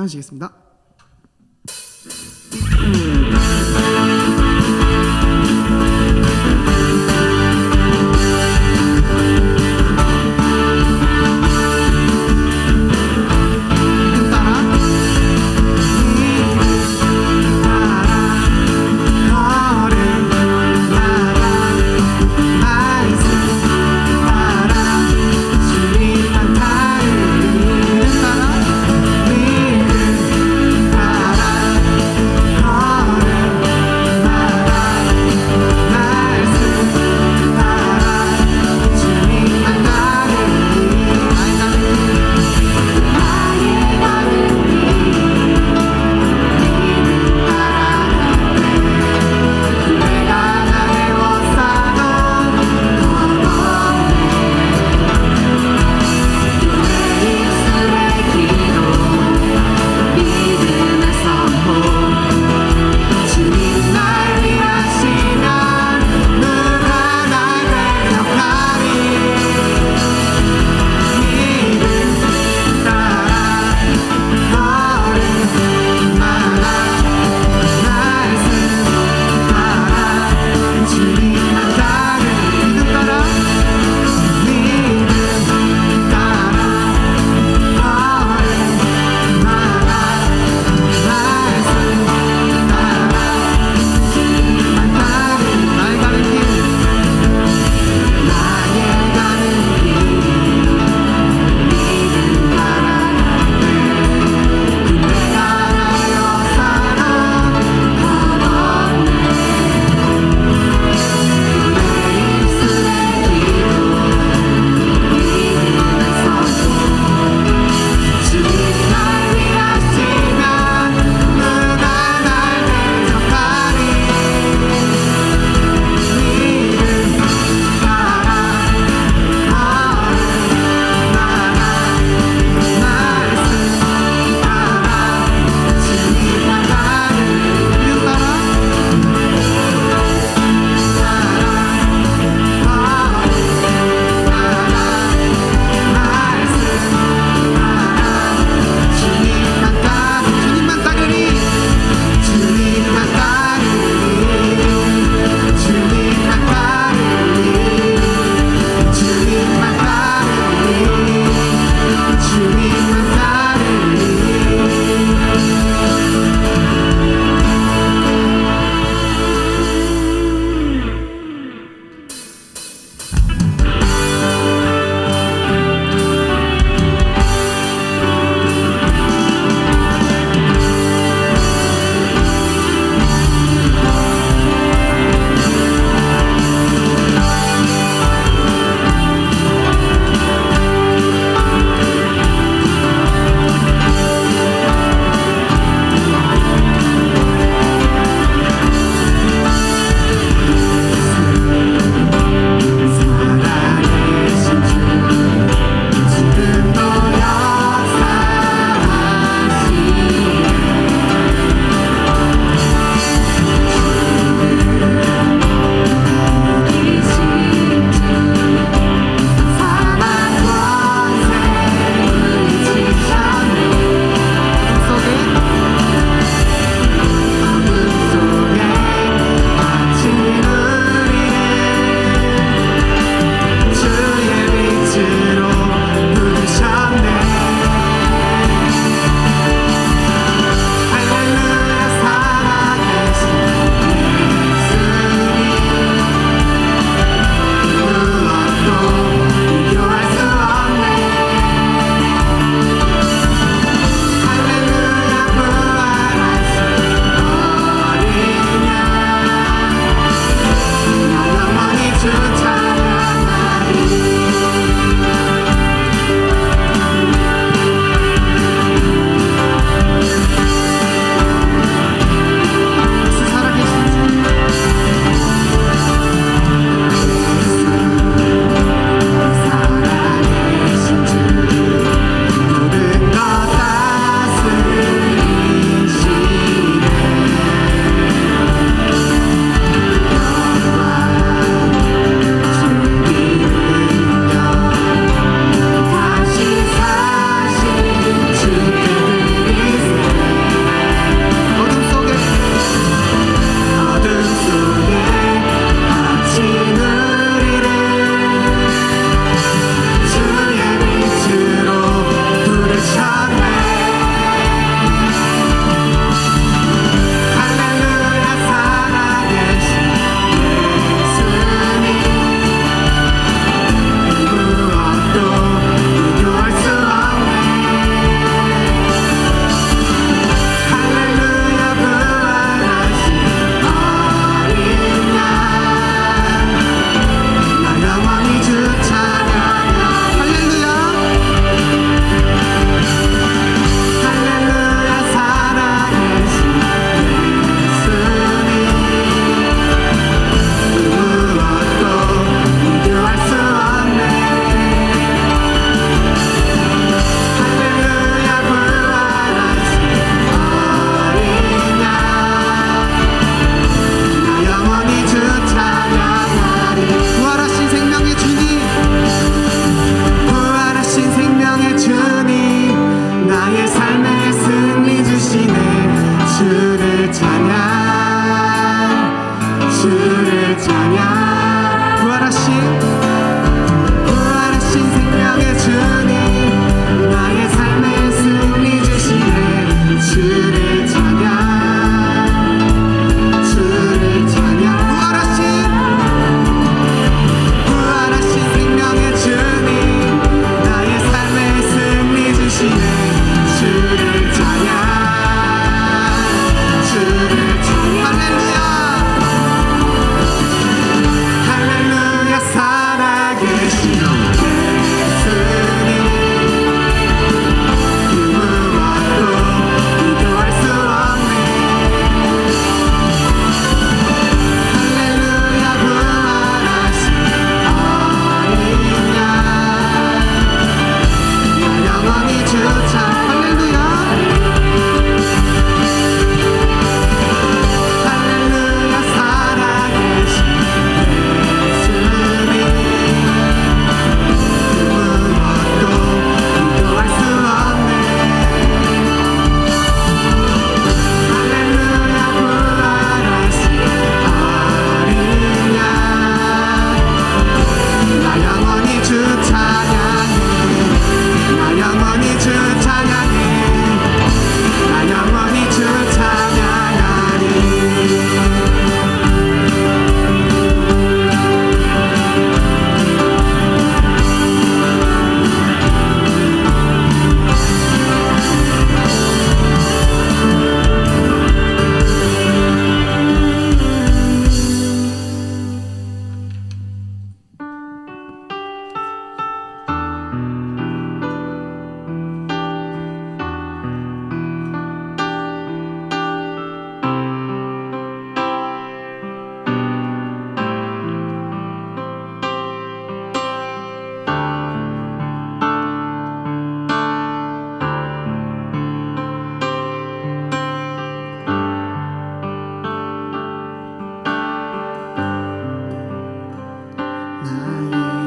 사용하시겠습니다.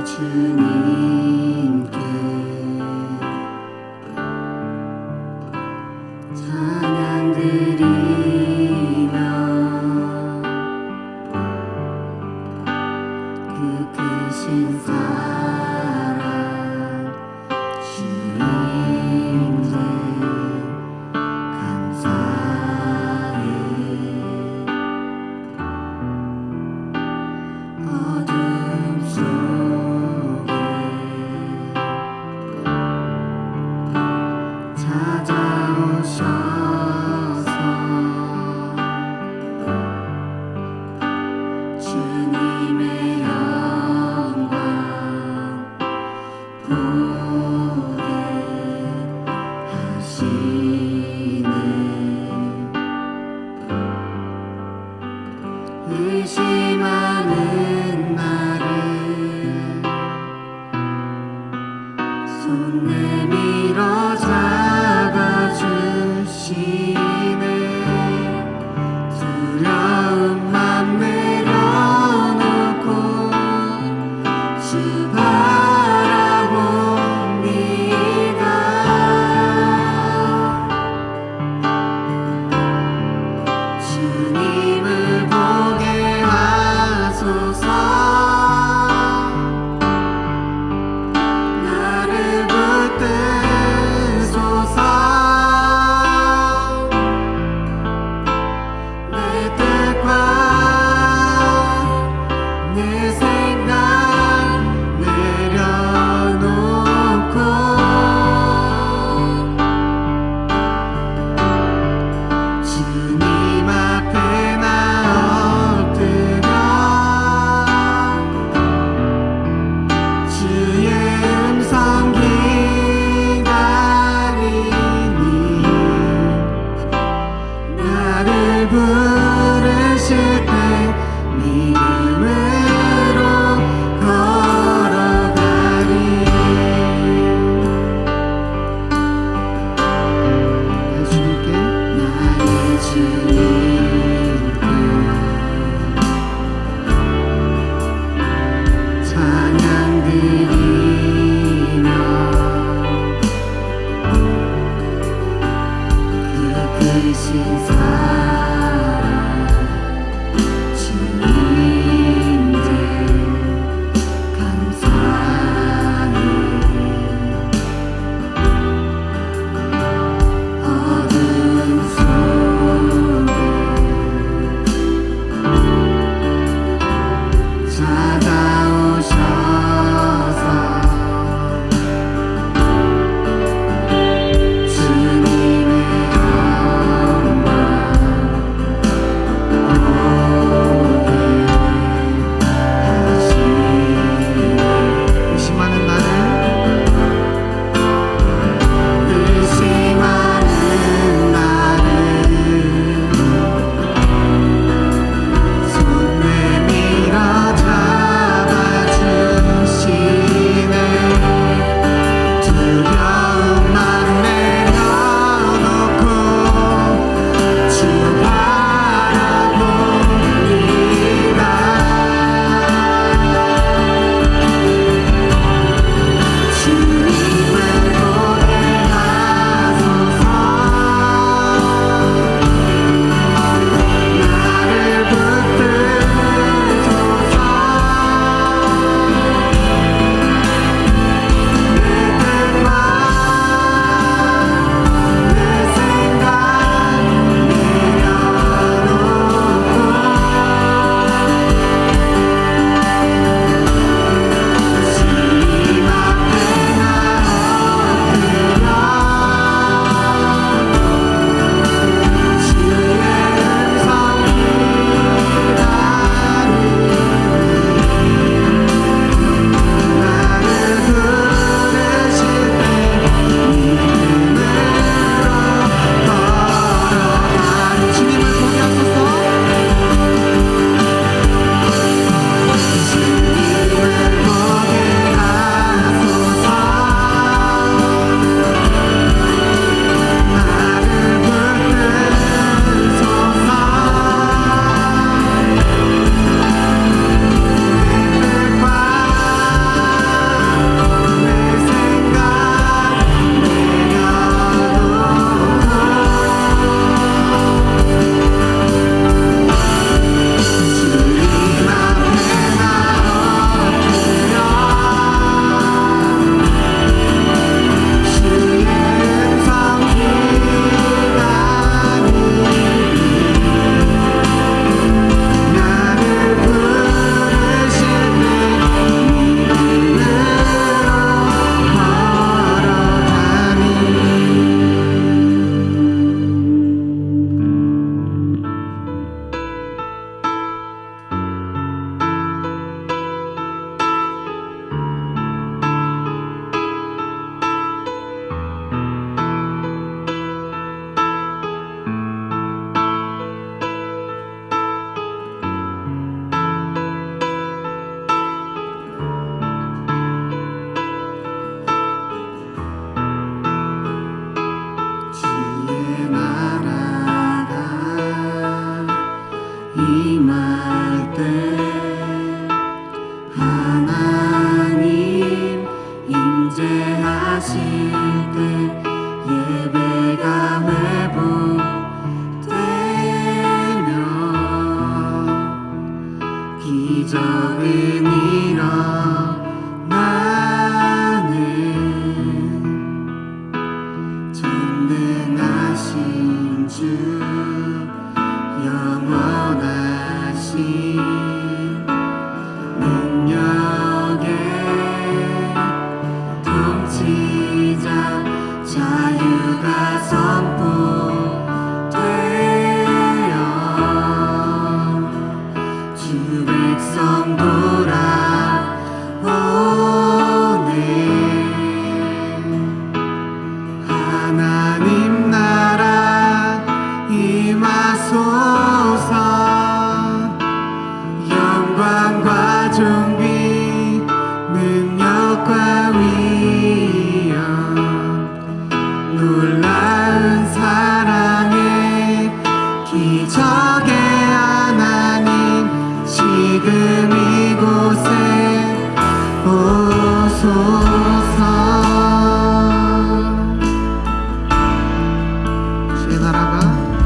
주님께 찬양 드리며 그 크신 사랑 주님께 감사해. 어둠 속에 찾아오셔서 주님의 영광 보게 하시네. 의심하는 나를 손 내밀어 잡아주시네. 두려움만 내려놓고 주 바라봅니다. 주님을 보게 하소서. 나를 붙드소서. 내 뜻과 내 생각 내려놓고 주님 앞에 나 엎드려 주의 음성 기다리니 나를 부르실 때 믿음으로 걸어가리. 나의 주님께 찬양 드리며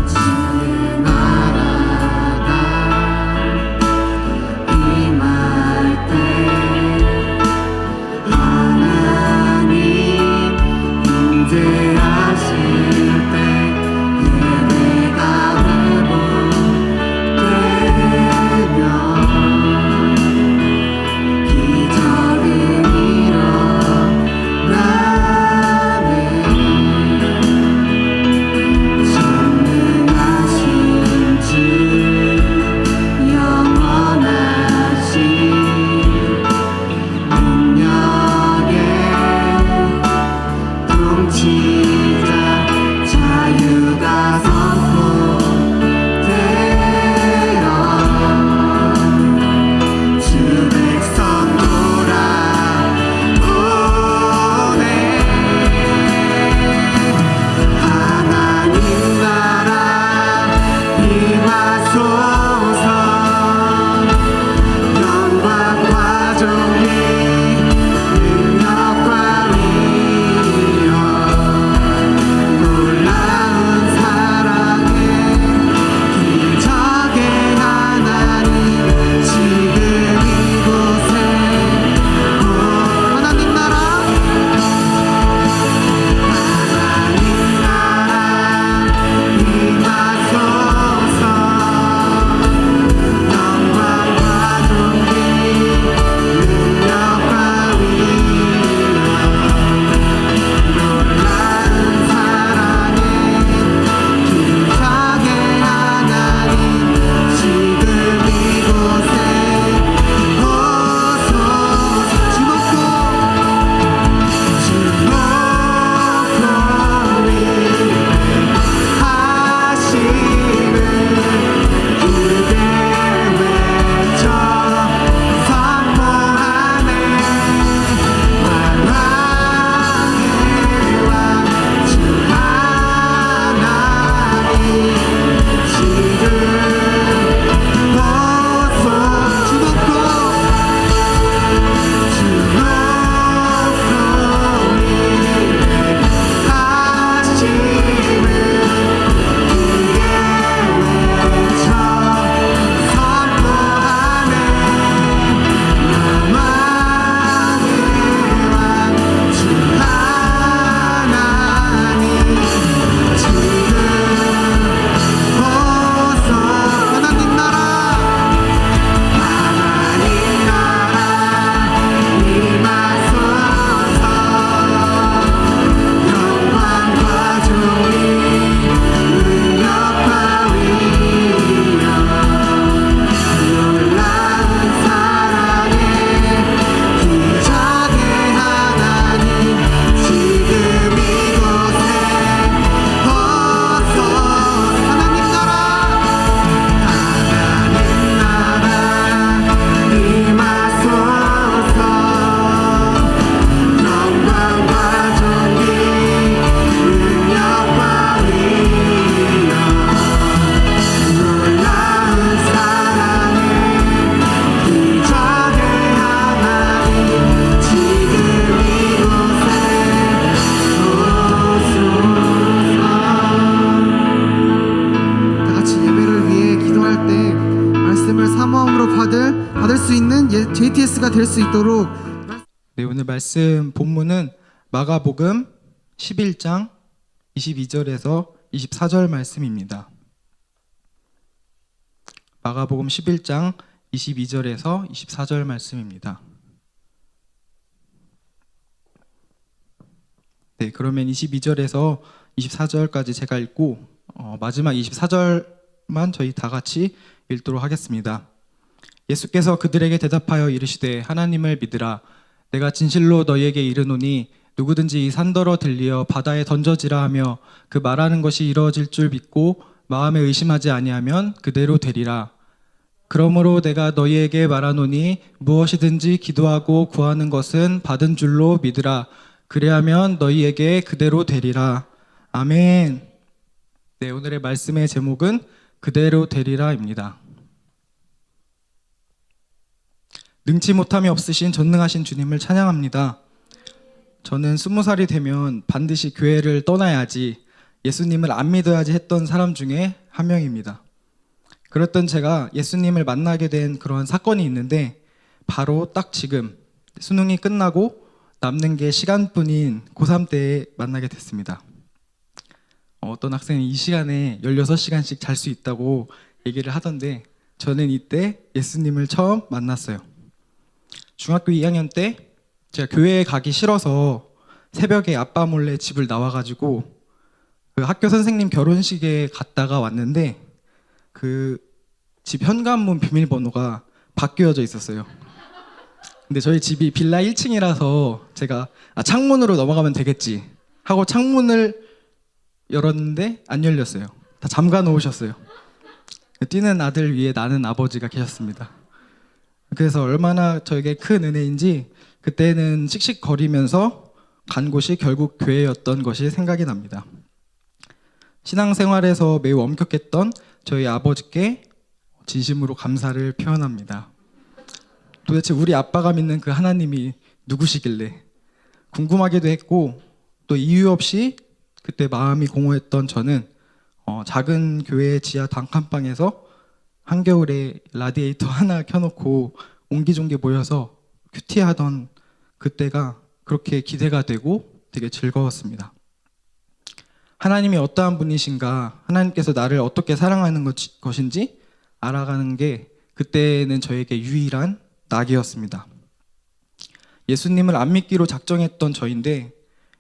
주의 나라가 임할 때 하나님 임재하실 때 예배가 회복되며 기적은 일어나네. 전능하신 주 영원하신 능력의 통치자 자유가 선포되어 주 백성 돌아오네. 하나님 나라 임하소서. 영광과 존귀 능력과 위엄 놀라운 사랑에 기적의 하나님 지금 이곳에 하나님 나라 임하소서. 영광과 존귀 능력과 위엄 놀라운 사랑에 기적의 하나님 지금 이곳에 오소서. 주 높고 하시는 그대 외쳐 선포하네. 만왕의 왕 주 하나님 지금 오소. 주 높고 하시는 그의 외쳐 선포하네. 만왕의 왕 주 하나님 지금 오소. 하나님 나라 임하소서. 영광과 존귀 능력과 위엄 놀라운 사랑에 기적의 하나님 지금 이곳에 오소서. 하나님 나라 임하소서. 영광과 존귀 능력과 위엄 놀라운 사랑에 기적의 하나님 지금 이곳에 오소서. 다 같이 예배를 위해 기도할 때 말씀을 사모함으로 받을 수 있는 JTS가 될 수 있도록. 네, 오늘 말씀 본문은 마가복음 11장 22절에서 24절 말씀입니다. 마가복음 11장 22절에서 24절 말씀입니다. 네, 그러면 22절에서 24절까지 제가 읽고 마지막 24절만 저희 다 같이 읽도록 하겠습니다. 예수께서 그들에게 대답하여 이르시되 하나님을 믿으라. 내가 진실로 너희에게 이르노니 누구든지 이 산더러 들리어 바다에 던져지라 하며 그 말하는 것이 이루어질 줄 믿고 마음에 의심하지 아니하면 그대로 되리라. 그러므로 내가 너희에게 말하노니 무엇이든지 기도하고 구하는 것은 받은 줄로 믿으라. 그래야면 너희에게 그대로 되리라. 아멘. 네, 오늘의 말씀의 제목은 그대로 되리라입니다. 능치 못함이 없으신 전능하신 주님을 찬양합니다. 저는 20살이 되면 반드시 교회를 떠나야지, 예수님을 안 믿어야지 했던 사람 중에 한 명입니다. 그랬던 제가 예수님을 만나게 된 그런 사건이 있는데, 바로 딱 지금 수능이 끝나고 남는 게 시간뿐인 고3 때에 만나게 됐습니다. 어떤 학생이 이 시간에 16시간씩 잘 수 있다고 얘기를 하던데, 저는 이때 예수님을 처음 만났어요. 중학교 2학년 때 제가 교회에 가기 싫어서 새벽에 아빠 몰래 집을 나와가지고 그 학교 선생님 결혼식에 갔다가 왔는데, 그 집 현관문 비밀번호가 바뀌어져 있었어요. 근데 저희 집이 빌라 1층이라서 제가 창문으로 넘어가면 되겠지 하고 창문을 열었는데 안 열렸어요. 다 잠가 놓으셨어요. 뛰는 아들 위에 나는 아버지가 계셨습니다. 그래서 얼마나 저에게 큰 은혜인지 그때는 씩씩거리면서 간 곳이 결국 교회였던 것이 생각이 납니다. 신앙생활에서 매우 엄격했던 저희 아버지께 진심으로 감사를 표현합니다. 도대체 우리 아빠가 믿는 그 하나님이 누구시길래 궁금하기도 했고, 또 이유 없이 그때 마음이 공허했던 저는 작은 교회 지하 단칸방에서 한겨울에 라디에이터 하나 켜놓고 옹기종기 모여서 큐티하던 그때가 그렇게 기대가 되고 되게 즐거웠습니다. 하나님이 어떠한 분이신가, 하나님께서 나를 어떻게 사랑하는 것인지 알아가는 게 그때는 저에게 유일한 낙이었습니다. 예수님을 안 믿기로 작정했던 저인데,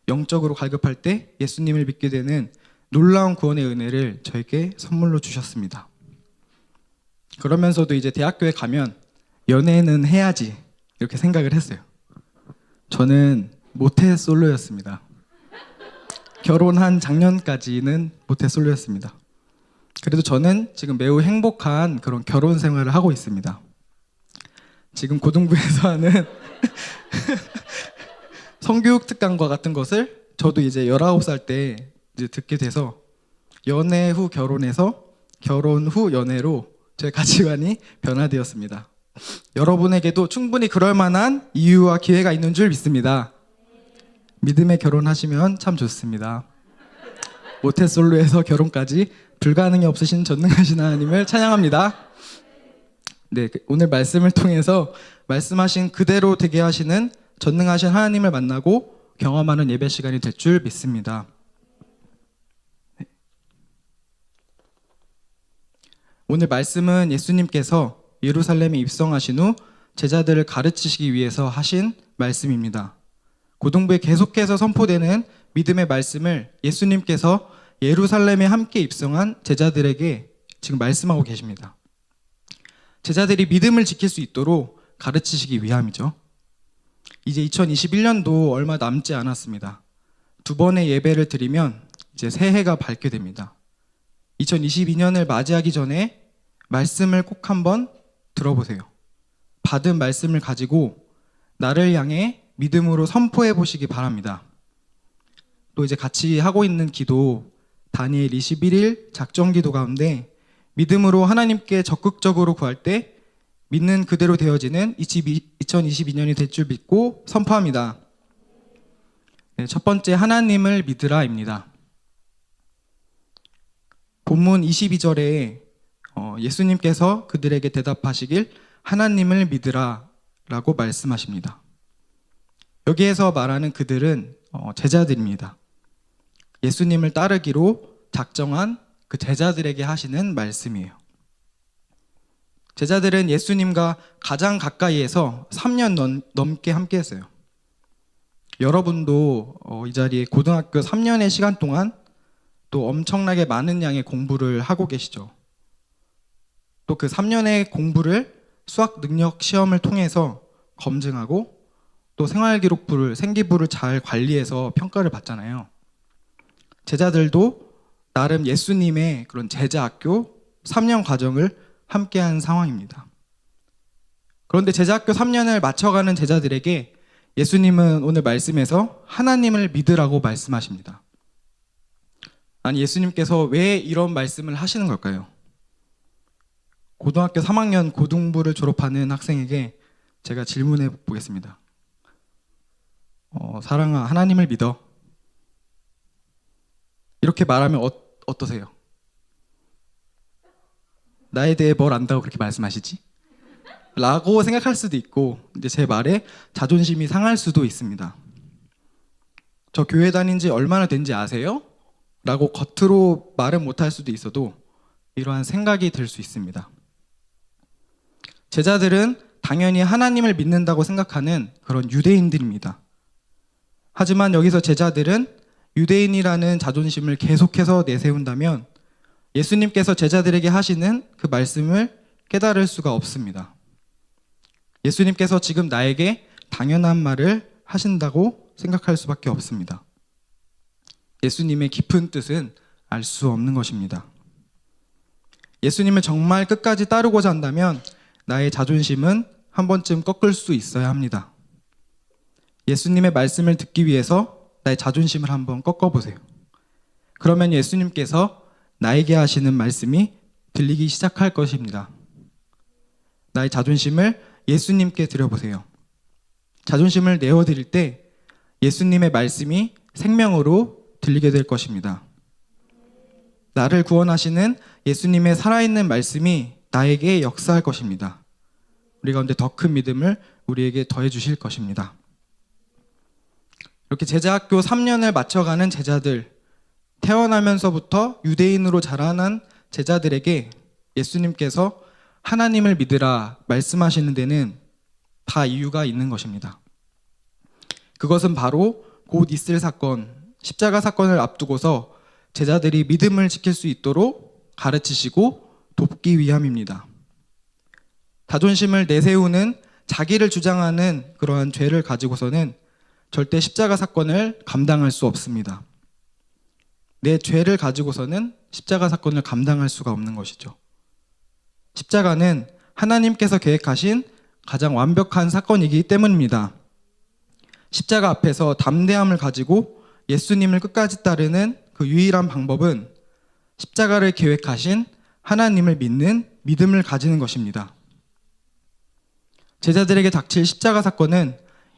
영적으로 갈급할 때 예수님을 믿게 되는 놀라운 구원의 은혜를 저에게 선물로 주셨습니다. 그러면서도 이제 대학교에 가면 연애는 해야지 이렇게 생각을 했어요. 저는 모태솔로였습니다. 결혼한 작년까지는 모태솔로였습니다. 그래도 저는 지금 매우 행복한 그런 결혼 생활을 하고 있습니다. 지금 고등부에서 하는 성교육 특강과 같은 것을 저도 이제 19살 때 이제 듣게 돼서, 연애 후 결혼에서 결혼 후 연애로 제 가치관이 변화되었습니다. 여러분에게도 충분히 그럴 만한 이유와 기회가 있는 줄 믿습니다. 믿음에 결혼하시면 참 좋습니다. 모태솔로에서 결혼까지 불가능이 없으신 전능하신 하나님을 찬양합니다. 네, 오늘 말씀을 통해서 말씀하신 그대로 되게 하시는 전능하신 하나님을 만나고 경험하는 예배 시간이 될 줄 믿습니다. 네. 오늘 말씀은 예수님께서 예루살렘에 입성하신 후 제자들을 가르치시기 위해서 하신 말씀입니다. 고등부에 계속해서 선포되는 믿음의 말씀을 예수님께서 예루살렘에 함께 입성한 제자들에게 지금 말씀하고 계십니다. 제자들이 믿음을 지킬 수 있도록 가르치시기 위함이죠. 이제 2021년도 얼마 남지 않았습니다. 2번의 예배를 드리면 이제 새해가 밝게 됩니다. 2022년을 맞이하기 전에 말씀을 꼭 한번 들어보세요. 받은 말씀을 가지고 나를 향해 믿음으로 선포해 보시기 바랍니다. 또 이제 같이 하고 있는 기도, 다니엘 21일 작정 기도 가운데 믿음으로 하나님께 적극적으로 구할 때 믿는 그대로 되어지는 2022년이 될 줄 믿고 선포합니다. 네, 첫 번째, 하나님을 믿으라입니다. 본문 22절에 예수님께서 그들에게 대답하시길 하나님을 믿으라 라고 말씀하십니다. 여기에서 말하는 그들은 제자들입니다. 예수님을 따르기로 작정한 그 제자들에게 하시는 말씀이에요. 제자들은 예수님과 가장 가까이에서 3년 넘게 함께 했어요. 여러분도 이 자리에 고등학교 3년의 시간 동안 또 엄청나게 많은 양의 공부를 하고 계시죠. 또 그 3년의 공부를 수학 능력 시험을 통해서 검증하고 또 생활기록부를, 생기부를 잘 관리해서 평가를 받잖아요. 제자들도 나름 예수님의 그런 제자학교 3년 과정을 함께한 상황입니다. 그런데 제자학교 3년을 마쳐가는 제자들에게 예수님은 오늘 말씀에서 하나님을 믿으라고 말씀하십니다. 아니, 예수님께서 왜 이런 말씀을 하시는 걸까요? 고등학교 3학년 고등부를 졸업하는 학생에게 제가 질문해 보겠습니다. 사랑아, 하나님을 믿어. 이렇게 말하면 어떠세요? 나에 대해 뭘 안다고 그렇게 말씀하시지? 라고 생각할 수도 있고, 이제 제 말에 자존심이 상할 수도 있습니다. 저 교회 다닌 지 얼마나 된지 아세요? 라고 겉으로 말은 못할 수도 있어도 이러한 생각이 들 수 있습니다. 제자들은 당연히 하나님을 믿는다고 생각하는 그런 유대인들입니다. 하지만 여기서 제자들은 유대인이라는 자존심을 계속해서 내세운다면 예수님께서 제자들에게 하시는 그 말씀을 깨달을 수가 없습니다. 예수님께서 지금 나에게 당연한 말을 하신다고 생각할 수밖에 없습니다. 예수님의 깊은 뜻은 알 수 없는 것입니다. 예수님을 정말 끝까지 따르고자 한다면 나의 자존심은 한 번쯤 꺾을 수 있어야 합니다. 예수님의 말씀을 듣기 위해서 나의 자존심을 한번 꺾어보세요. 그러면 예수님께서 나에게 하시는 말씀이 들리기 시작할 것입니다. 나의 자존심을 예수님께 드려보세요. 자존심을 내어드릴 때 예수님의 말씀이 생명으로 들리게 될 것입니다. 나를 구원하시는 예수님의 살아있는 말씀이 나에게 역사할 것입니다. 우리 가운데 더 큰 믿음을 우리에게 더해 주실 것입니다. 이렇게 제자학교 3년을 마쳐가는 제자들, 태어나면서부터 유대인으로 자라난 제자들에게 예수님께서 하나님을 믿으라 말씀하시는 데는 다 이유가 있는 것입니다. 그것은 바로 곧 있을 사건, 십자가 사건을 앞두고서 제자들이 믿음을 지킬 수 있도록 가르치시고 돕기 위함입니다. 자존심을 내세우는, 자기를 주장하는 그러한 죄를 가지고서는 절대 십자가 사건을 감당할 수 없습니다. 내 죄를 가지고서는 십자가 사건을 감당할 수가 없는 것이죠. 십자가는 하나님께서 계획하신 가장 완벽한 사건이기 때문입니다. 십자가 앞에서 담대함을 가지고 예수님을 끝까지 따르는 그 유일한 방법은 십자가를 계획하신 하나님을 믿는 믿음을 가지는 것입니다. 제자들에게 닥칠 십자가 사건은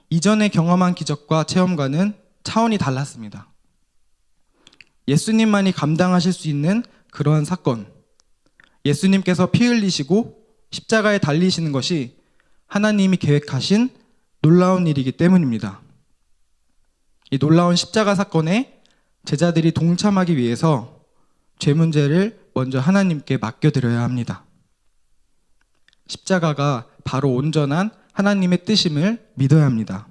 이전에 경험한 기적과 체험과는 차원이 달랐습니다. 예수님만이 감당하실 수 있는 그러한 사건, 예수님께서 피 흘리시고 십자가에 달리시는 것이 하나님이 계획하신 놀라운 일이기 때문입니다. 이 놀라운 십자가 사건에 제자들이 동참하기 위해서 죄 문제를 먼저 하나님께 맡겨드려야 합니다. 십자가가 바로 온전한 하나님의 뜻임을 믿어야 합니다.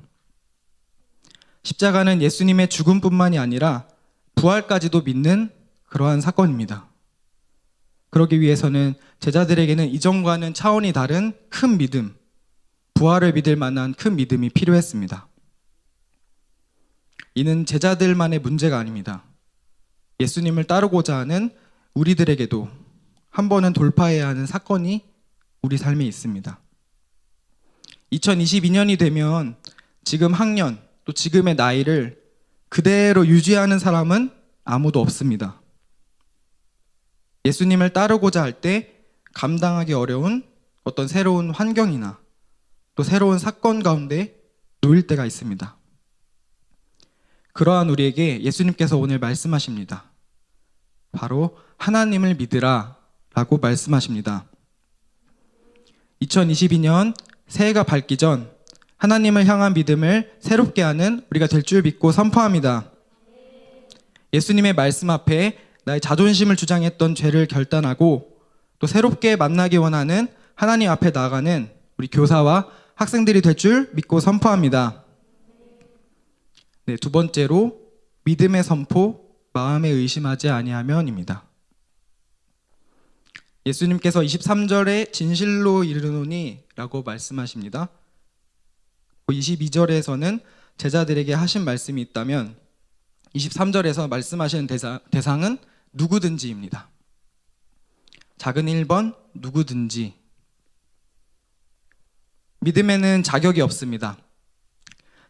십자가는 예수님의 죽음뿐만이 아니라 부활까지도 믿는 그러한 사건입니다. 그러기 위해서는 제자들에게는 이전과는 차원이 다른 큰 믿음, 부활을 믿을 만한 큰 믿음이 필요했습니다. 이는 제자들만의 문제가 아닙니다. 예수님을 따르고자 하는 우리들에게도 한 번은 돌파해야 하는 사건이 우리 삶에 있습니다. 2022년이 되면 지금 학년, 또 지금의 나이를 그대로 유지하는 사람은 아무도 없습니다. 예수님을 따르고자 할 때 감당하기 어려운 어떤 새로운 환경이나 또 새로운 사건 가운데 놓일 때가 있습니다. 그러한 우리에게 예수님께서 오늘 말씀하십니다. 바로 하나님을 믿으라 라고 말씀하십니다. 2022년 새해가 밝기 전 하나님을 향한 믿음을 새롭게 하는 우리가 될 줄 믿고 선포합니다. 예수님의 말씀 앞에 나의 자존심을 주장했던 죄를 결단하고 또 새롭게 만나기 원하는 하나님 앞에 나아가는 우리 교사와 학생들이 될 줄 믿고 선포합니다. 네, 두 번째로 믿음의 선포, 마음에 의심하지 아니하면입니다. 예수님께서 23절에 진실로 이르노니 라고 말씀하십니다. 22절에서는 제자들에게 하신 말씀이 있다면 23절에서 말씀하시는 대상은 누구든지입니다. 작은 1번 누구든지. 믿음에는 자격이 없습니다.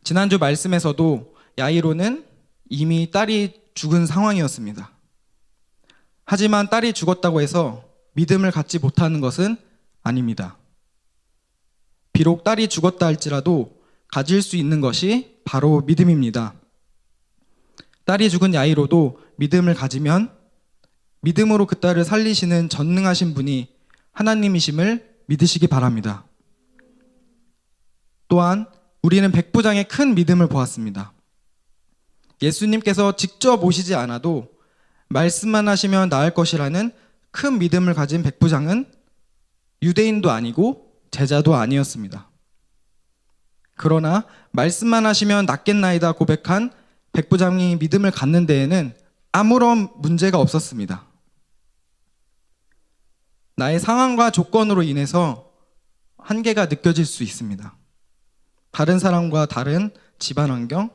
지난주 말씀에서도 야이로는 이미 딸이 죽은 상황이었습니다. 하지만 딸이 죽었다고 해서 믿음을 갖지 못하는 것은 아닙니다. 비록 딸이 죽었다 할지라도 가질 수 있는 것이 바로 믿음입니다. 딸이 죽은 야이로도 믿음을 가지면 믿음으로 그 딸을 살리시는 전능하신 분이 하나님이심을 믿으시기 바랍니다. 또한 우리는 백부장의 큰 믿음을 보았습니다. 예수님께서 직접 오시지 않아도 말씀만 하시면 나을 것이라는 큰 믿음을 가진 백부장은 유대인도 아니고 제자도 아니었습니다. 그러나 말씀만 하시면 낫겠나이다 고백한 백부장이 믿음을 갖는 데에는 아무런 문제가 없었습니다. 나의 상황과 조건으로 인해서 한계가 느껴질 수 있습니다. 다른 사람과 다른 집안 환경,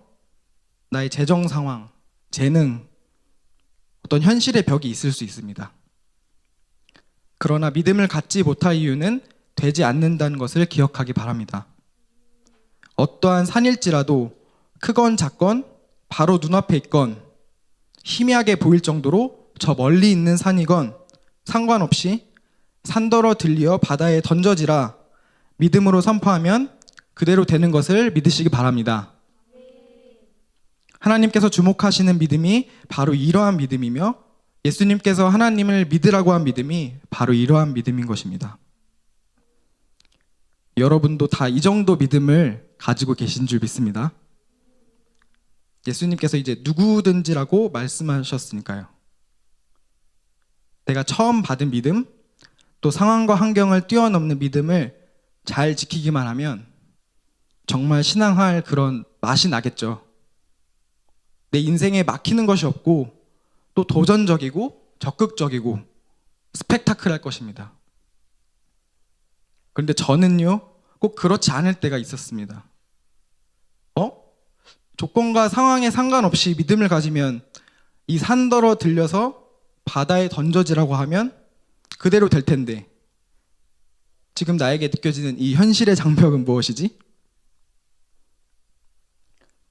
나의 재정 상황, 재능, 어떤 현실의 벽이 있을 수 있습니다. 그러나 믿음을 갖지 못할 이유는 되지 않는다는 것을 기억하기 바랍니다. 어떠한 산일지라도 크건 작건 바로 눈앞에 있건 희미하게 보일 정도로 저 멀리 있는 산이건 상관없이 산더러 들리어 바다에 던져지라 믿음으로 선포하면 그대로 되는 것을 믿으시기 바랍니다. 하나님께서 주목하시는 믿음이 바로 이러한 믿음이며 예수님께서 하나님을 믿으라고 한 믿음이 바로 이러한 믿음인 것입니다. 여러분도 다 이 정도 믿음을 가지고 계신 줄 믿습니다. 예수님께서 이제 누구든지라고 말씀하셨으니까요. 내가 처음 받은 믿음, 또 상황과 환경을 뛰어넘는 믿음을 잘 지키기만 하면 정말 신앙할 그런 맛이 나겠죠. 내 인생에 막히는 것이 없고 또 도전적이고 적극적이고 스펙타클할 것입니다. 그런데 저는요, 꼭 그렇지 않을 때가 있었습니다. 조건과 상황에 상관없이 믿음을 가지면 이 산더러 들려서 바다에 던져지라고 하면 그대로 될 텐데 지금 나에게 느껴지는 이 현실의 장벽은 무엇이지?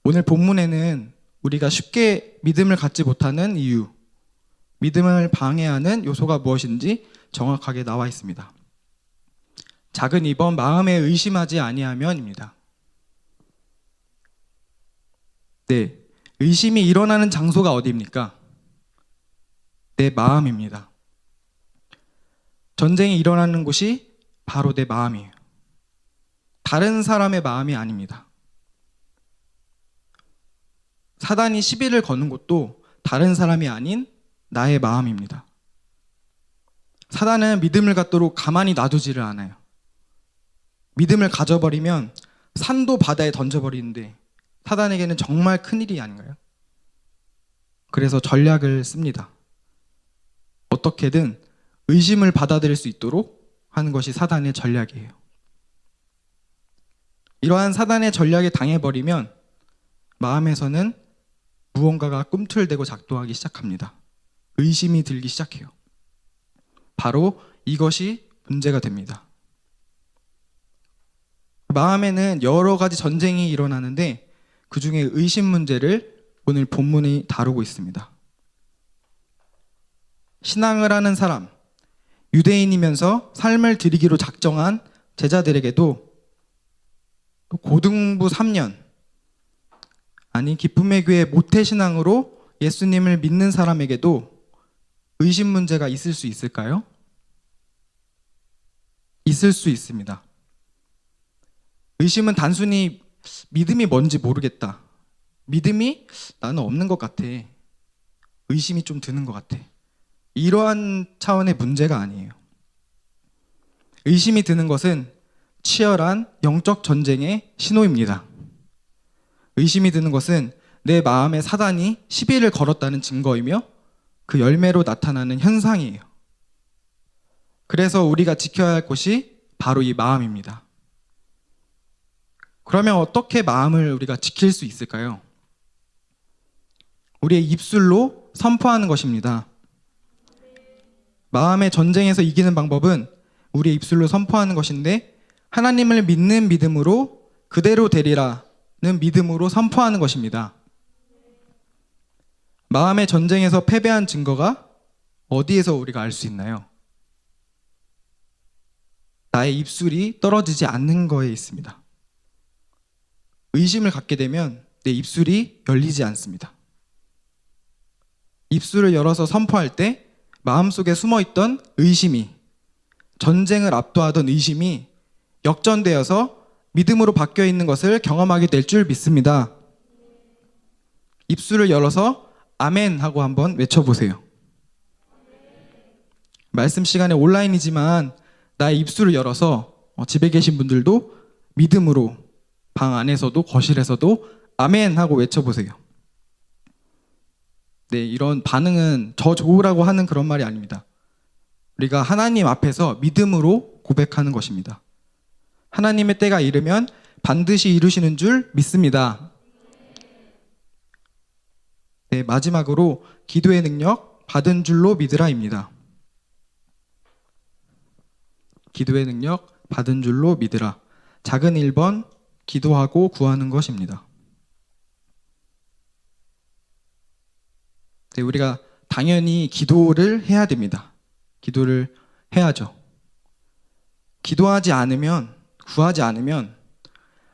오늘 본문에는 우리가 쉽게 믿음을 갖지 못하는 이유, 믿음을 방해하는 요소가 무엇인지 정확하게 나와 있습니다. 작은 2번 마음에 의심하지 아니하면입니다. 네, 의심이 일어나는 장소가 어디입니까? 내 마음입니다. 전쟁이 일어나는 곳이 바로 내 마음이에요. 다른 사람의 마음이 아닙니다. 사단이 시비를 거는 곳도 다른 사람이 아닌 나의 마음입니다. 사단은 믿음을 갖도록 가만히 놔두지를 않아요. 믿음을 가져버리면 산도 바다에 던져버리는데 사단에게는 정말 큰일이 아닌가요? 그래서 전략을 씁니다. 어떻게든 의심을 받아들일 수 있도록 하는 것이 사단의 전략이에요. 이러한 사단의 전략에 당해버리면 마음에서는 무언가가 꿈틀대고 작동하기 시작합니다. 의심이 들기 시작해요. 바로 이것이 문제가 됩니다. 마음에는 여러 가지 전쟁이 일어나는데 그 중에 의심 문제를 오늘 본문이 다루고 있습니다. 신앙을 하는 사람, 유대인이면서 삶을 드리기로 작정한 제자들에게도 고등부 3년, 아니 기쁨의 교회 모태신앙으로 예수님을 믿는 사람에게도 의심 문제가 있을 수 있을까요? 있을 수 있습니다. 의심은 단순히 믿음이 뭔지 모르겠다, 믿음이 나는 없는 것 같아, 의심이 좀 드는 것 같아, 이러한 차원의 문제가 아니에요. 의심이 드는 것은 치열한 영적 전쟁의 신호입니다. 의심이 드는 것은 내 마음에 사단이 시비를 걸었다는 증거이며 그 열매로 나타나는 현상이에요. 그래서 우리가 지켜야 할 것이 바로 이 마음입니다. 그러면 어떻게 마음을 우리가 지킬 수 있을까요? 우리의 입술로 선포하는 것입니다. 마음의 전쟁에서 이기는 방법은 우리의 입술로 선포하는 것인데 하나님을 믿는 믿음으로 그대로 되리라는 믿음으로 선포하는 것입니다. 마음의 전쟁에서 패배한 증거가 어디에서 우리가 알 수 있나요? 나의 입술이 떨어지지 않는 거에 있습니다. 의심을 갖게 되면 내 입술이 열리지 않습니다. 입술을 열어서 선포할 때 마음속에 숨어있던 의심이, 전쟁을 압도하던 의심이 역전되어서 믿음으로 바뀌어 있는 것을 경험하게 될 줄 믿습니다. 입술을 열어서 아멘 하고 한번 외쳐보세요. 말씀 시간에 온라인이지만 나의 입술을 열어서 집에 계신 분들도 믿음으로 방 안에서도 거실에서도 아멘 하고 외쳐보세요. 네, 이런 반응은 저 좋으라고 하는 그런 말이 아닙니다. 우리가 하나님 앞에서 믿음으로 고백하는 것입니다. 하나님의 때가 이르면 반드시 이루시는 줄 믿습니다. 네, 마지막으로 기도의 능력 받은 줄로 믿으라입니다. 기도의 능력 받은 줄로 믿으라. 작은 1번 기도하고 구하는 것입니다. 네, 우리가 당연히 기도를 해야 됩니다. 기도를 해야죠. 기도하지 않으면, 구하지 않으면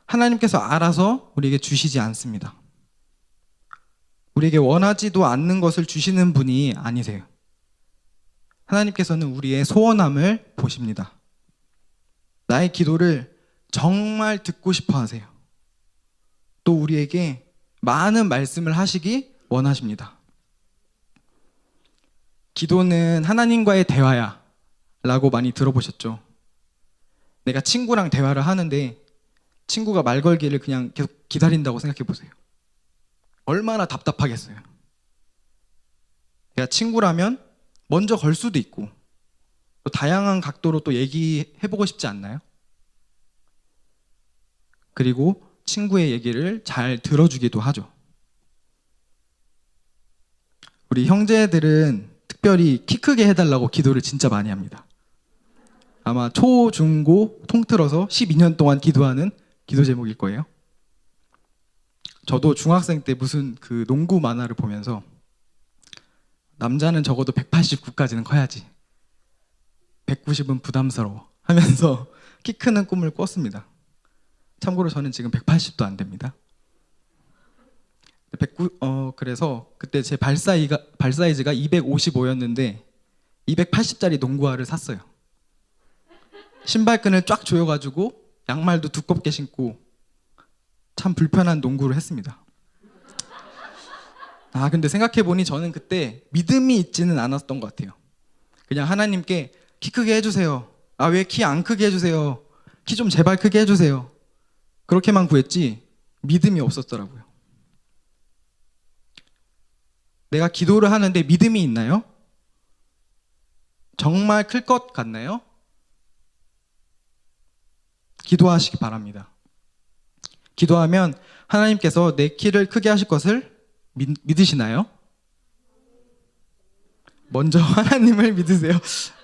하나님께서 알아서 우리에게 주시지 않습니다. 우리에게 원하지도 않는 것을 주시는 분이 아니세요. 하나님께서는 우리의 소원함을 보십니다. 나의 기도를 정말 듣고 싶어 하세요. 또 우리에게 많은 말씀을 하시기 원하십니다. 기도는 하나님과의 대화야 라고 많이 들어보셨죠? 내가 친구랑 대화를 하는데 친구가 말 걸기를 그냥 계속 기다린다고 생각해 보세요. 얼마나 답답하겠어요. 내가 친구라면 먼저 걸 수도 있고 또 다양한 각도로 또 얘기해보고 싶지 않나요? 그리고 친구의 얘기를 잘 들어주기도 하죠. 우리 형제들은 특별히 키 크게 해달라고 기도를 진짜 많이 합니다. 아마 초, 중, 고 통틀어서 12년 동안 기도하는 기도 제목일 거예요. 저도 중학생 때 무슨 그 농구 만화를 보면서 남자는 적어도 189까지는 커야지 190은 부담스러워 하면서 키 크는 꿈을 꿨습니다. 참고로 저는 지금 180도 안 됩니다. 그래서 그때 제 발 사이즈가 255였는데 280짜리 농구화를 샀어요. 신발끈을 쫙 조여가지고 양말도 두껍게 신고 참 불편한 농구를 했습니다. 근데 생각해보니 저는 그때 믿음이 있지는 않았던 것 같아요. 그냥 하나님께 키 크게 해주세요. 왜 키 안 크게 해주세요. 키 좀 제발 크게 해주세요. 그렇게만 구했지 믿음이 없었더라고요. 내가 기도를 하는데 믿음이 있나요? 정말 클 것 같나요? 기도하시기 바랍니다. 기도하면 하나님께서 내 키를 크게 하실 것을 믿으시나요? 먼저 하나님을 믿으세요.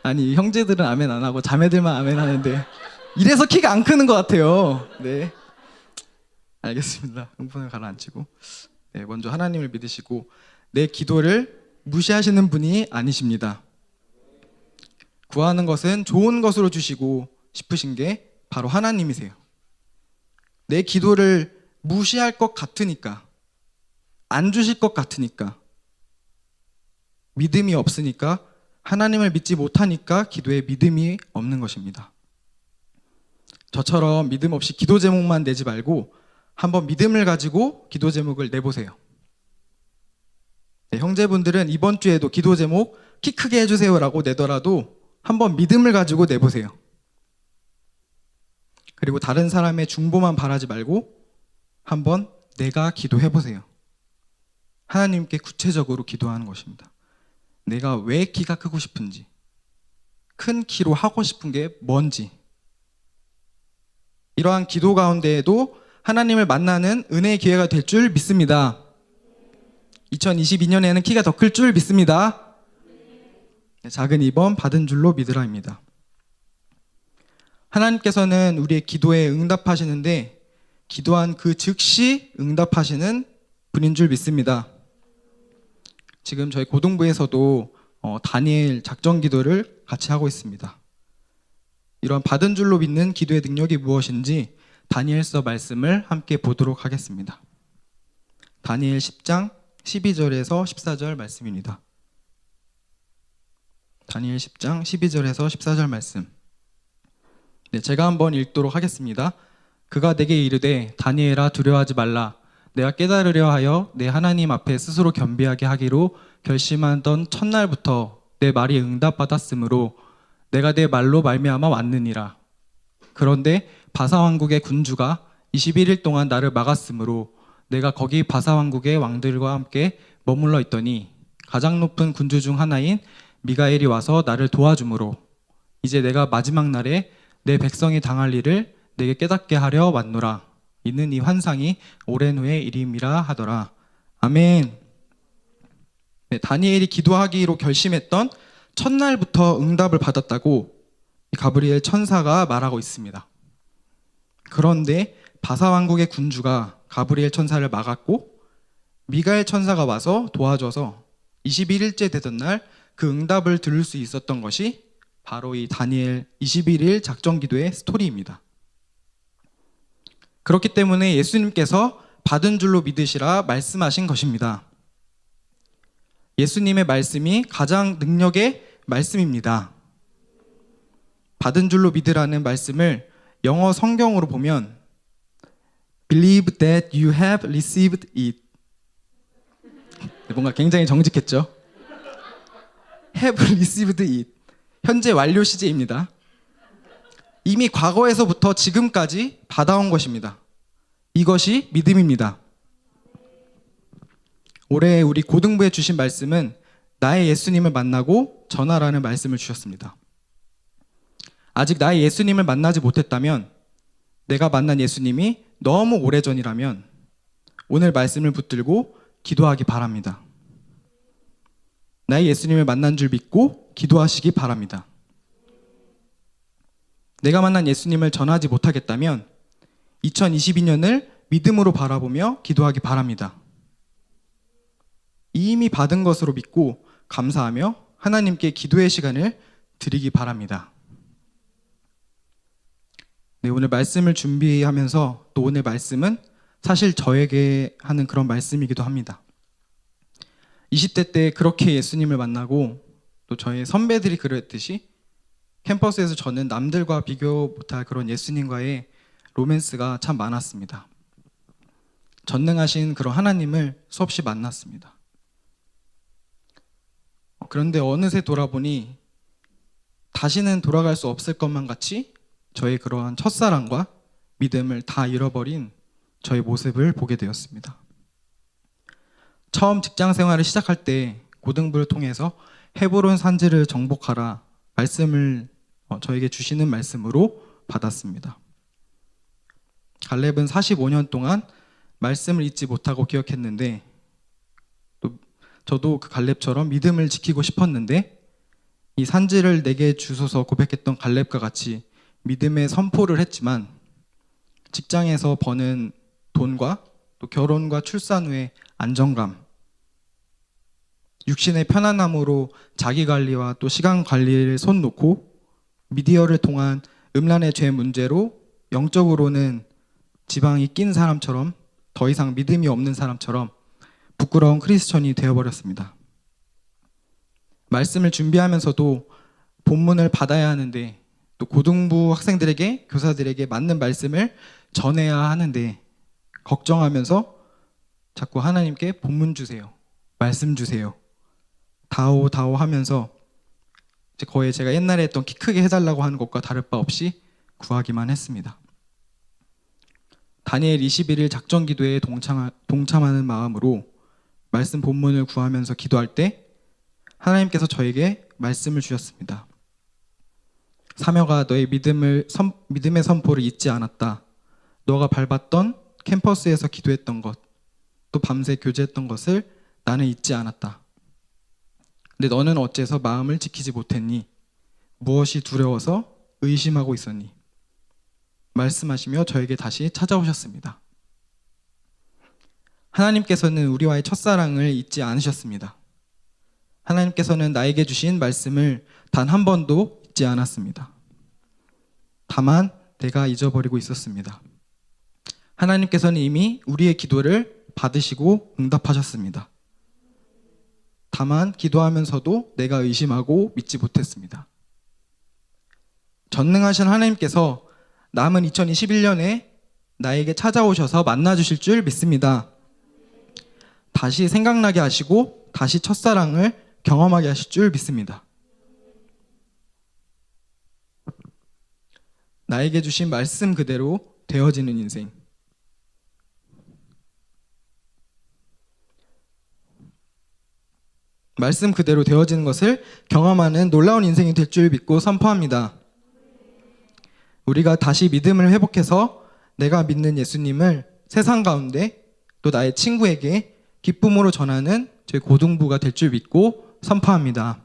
아니, 형제들은 아멘 안 하고 자매들만 아멘 하는데 이래서 키가 안 크는 것 같아요. 네, 알겠습니다. 흥분을 가라앉히고, 네, 먼저 하나님을 믿으시고 내 기도를 무시하시는 분이 아니십니다. 구하는 것은 좋은 것으로 주시고 싶으신 게 바로 하나님이세요. 내 기도를 무시할 것 같으니까, 안 주실 것 같으니까, 믿음이 없으니까, 하나님을 믿지 못하니까 기도에 믿음이 없는 것입니다. 저처럼 믿음 없이 기도 제목만 내지 말고 한번 믿음을 가지고 기도 제목을 내보세요. 네, 형제분들은 이번 주에도 기도 제목 키 크게 해주세요라고 내더라도 한번 믿음을 가지고 내보세요. 그리고 다른 사람의 중보만 바라지 말고 한번 내가 기도해보세요. 하나님께 구체적으로 기도하는 것입니다. 내가 왜 키가 크고 싶은지, 큰 키로 하고 싶은 게 뭔지, 이러한 기도 가운데에도 하나님을 만나는 은혜의 기회가 될 줄 믿습니다. 2022년에는 키가 더 클 줄 믿습니다. 작은 2번 받은 줄로 믿으라입니다. 하나님께서는 우리의 기도에 응답하시는데 기도한 그 즉시 응답하시는 분인 줄 믿습니다. 지금 저희 고등부에서도 다니엘 작전 기도를 같이 하고 있습니다. 이런 받은 줄로 믿는 기도의 능력이 무엇인지 다니엘서 말씀을 함께 보도록 하겠습니다. 다니엘 10장 12절에서 14절 말씀입니다. 다니엘 10장 12절에서 14절 말씀. 네, 제가 한번 읽도록 하겠습니다. 그가 내게 이르되 다니엘아 두려워하지 말라. 내가 깨달으려 하여 내 하나님 앞에 스스로 겸비하게 하기로 결심하던 첫날부터 내 말이 응답받았으므로 내가 내 말로 말미암아 왔느니라. 그런데 바사 왕국의 군주가 21일 동안 나를 막았으므로 내가 거기 바사 왕국의 왕들과 함께 머물러 있더니 가장 높은 군주 중 하나인 미가엘이 와서 나를 도와주므로 이제 내가 마지막 날에 내 백성이 당할 일을 내게 깨닫게 하려 왔노라. 이는 이 환상이 오랜 후의 일임이라 하더라. 아멘. 네, 다니엘이 기도하기로 결심했던 첫날부터 응답을 받았다고 가브리엘 천사가 말하고 있습니다. 그런데 바사 왕국의 군주가 가브리엘 천사를 막았고 미가엘 천사가 와서 도와줘서 21일째 되던 날 그 응답을 들을 수 있었던 것이 바로 이 다니엘 21일 작전 기도의 스토리입니다. 그렇기 때문에 예수님께서 받은 줄로 믿으시라 말씀하신 것입니다. 예수님의 말씀이 가장 능력의 말씀입니다. 받은 줄로 믿으라는 말씀을 영어 성경으로 보면 Believe that you have received it. 뭔가 굉장히 정직했죠? Have received it. 현재 완료 시제입니다. 이미 과거에서부터 지금까지 받아온 것입니다. 이것이 믿음입니다. 올해 우리 고등부에 주신 말씀은 나의 예수님을 만나고 전하라는 말씀을 주셨습니다. 아직 나의 예수님을 만나지 못했다면, 내가 만난 예수님이 너무 오래전이라면 오늘 말씀을 붙들고 기도하기 바랍니다. 나의 예수님을 만난 줄 믿고 기도하시기 바랍니다. 내가 만난 예수님을 전하지 못하겠다면 2022년을 믿음으로 바라보며 기도하기 바랍니다. 이미 받은 것으로 믿고 감사하며 하나님께 기도의 시간을 드리기 바랍니다. 네, 오늘 말씀을 준비하면서 또 오늘 말씀은 사실 저에게 하는 그런 말씀이기도 합니다. 20대 때 그렇게 예수님을 만나고 또 저의 선배들이 그랬듯이 캠퍼스에서 저는 남들과 비교 못할 그런 예수님과의 로맨스가 참 많았습니다. 전능하신 그런 하나님을 수없이 만났습니다. 그런데 어느새 돌아보니 다시는 돌아갈 수 없을 것만 같이 저의 그러한 첫사랑과 믿음을 다 잃어버린 저의 모습을 보게 되었습니다. 처음 직장 생활을 시작할 때 고등부를 통해서 헤브론 산지를 정복하라 말씀을 저에게 주시는 말씀으로 받았습니다. 갈렙은 45년 동안 말씀을 잊지 못하고 기억했는데 또 저도 그 갈렙처럼 믿음을 지키고 싶었는데 이 산지를 내게 주소서 고백했던 갈렙과 같이 믿음의 선포를 했지만 직장에서 버는 돈과 또 결혼과 출산 후의 안정감, 육신의 편안함으로 자기 관리와 또 시간 관리를 손 놓고 미디어를 통한 음란의 죄 문제로 영적으로는 지방이 낀 사람처럼 더 이상 믿음이 없는 사람처럼 부끄러운 크리스천이 되어버렸습니다. 말씀을 준비하면서도 본문을 받아야 하는데 또 고등부 학생들에게 교사들에게 맞는 말씀을 전해야 하는데 걱정하면서 자꾸 하나님께 본문 주세요, 말씀 주세요, 다오 다오 하면서 거의 제가 옛날에 했던 키 크게 해달라고 하는 것과 다를 바 없이 구하기만 했습니다. 다니엘 21일 작전 기도에 동참하는 마음으로 말씀 본문을 구하면서 기도할 때 하나님께서 저에게 말씀을 주셨습니다. 사며가 너의 믿음의 선포를 잊지 않았다. 너가 밟았던 캠퍼스에서 기도했던 것, 또 밤새 교제했던 것을 나는 잊지 않았다. 근데 너는 어째서 마음을 지키지 못했니? 무엇이 두려워서 의심하고 있었니? 말씀하시며 저에게 다시 찾아오셨습니다. 하나님께서는 우리와의 첫사랑을 잊지 않으셨습니다. 하나님께서는 나에게 주신 말씀을 단 한 번도 잊지 않았습니다. 다만 내가 잊어버리고 있었습니다. 하나님께서는 이미 우리의 기도를 받으시고 응답하셨습니다. 다만 기도하면서도 내가 의심하고 믿지 못했습니다. 전능하신 하나님께서 남은 2021년에 나에게 찾아오셔서 만나주실 줄 믿습니다. 다시 생각나게 하시고 다시 첫사랑을 경험하게 하실 줄 믿습니다. 나에게 주신 말씀 그대로 되어지는 인생. 말씀 그대로 되어지는 것을 경험하는 놀라운 인생이 될 줄 믿고 선포합니다. 우리가 다시 믿음을 회복해서 내가 믿는 예수님을 세상 가운데 또 나의 친구에게 기쁨으로 전하는 저희 고등부가 될 줄 믿고 선포합니다.